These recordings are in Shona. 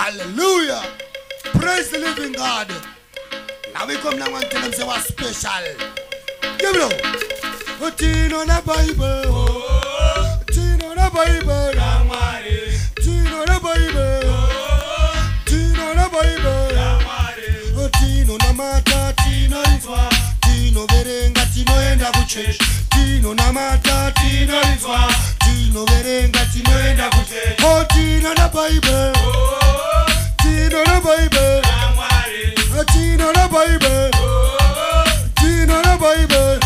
Hallelujah. Praise the living God. Now we come now and tell them say what's special. Give it up. Tinoda Bible. Tinoda Bible. Tinoda Bible. Tinoda Bible. Tino namata, Tino izwa. Tino verenga, Tino enda kuchesh. Tino namata, Tino izwa. Tino verenga, Tino enda kuchesh. Oh, Tino na Bible. Tino na Bible. Tino na Bible. Tino na Bible.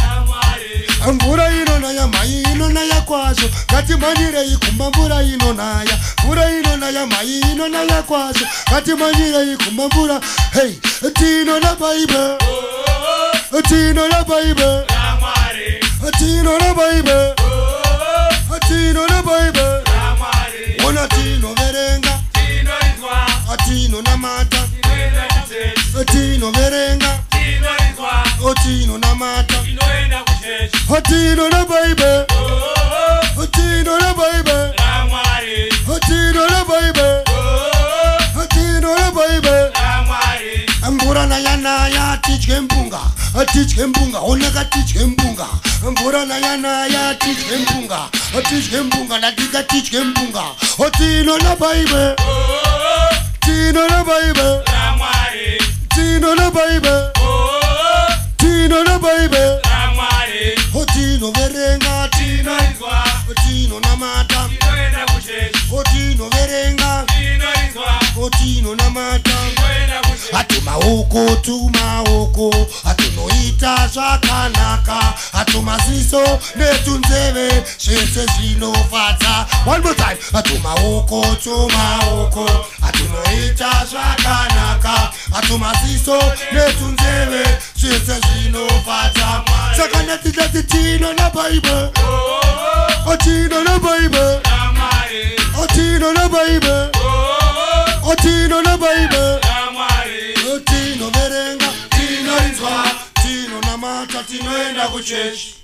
Mvura inonaya mai inonaya kwazo kati manyire ikumba mvura inonaya mvura inonaya mai inonaya kwazo kati manyire ikumba mvura. Hey, Tino na Bible. Tino na Bible. Tino na Bible. Tino na Bible. Ona Tino verenga. Tino na mata. Tino verenga. Tino na mata. Tino na Bible. Tino na Bible. Tino na Bible. Tino na Bible. Mbura na ya teach kempunga. Teach kempunga. Oneka teach kempunga. Mbura na ya teach kempunga. Teach kempunga. Natika teach kempunga. Tino na Bible. Tino na Bible. Tino na Bible. Tino na Bible. Tino verenga. Tino izwa. Tino na mata. Tino verenga. Tino na mata. Atuma oko, tuma oko. Atunoita zvakanaka. Atuma ziso netunzeve. Shese zvinofadza. One more time. Atuma oko, tuma oko. Atunoita zvakanaka. Atuma ziso netunzeve. Shese zvinofadza. Sakana titati Tino na Bible. Tino na Bible. Tino na Bible. Tino na Bible. Tino verenga. Tino izwa. Tino na mata. Tino enda kuchesh.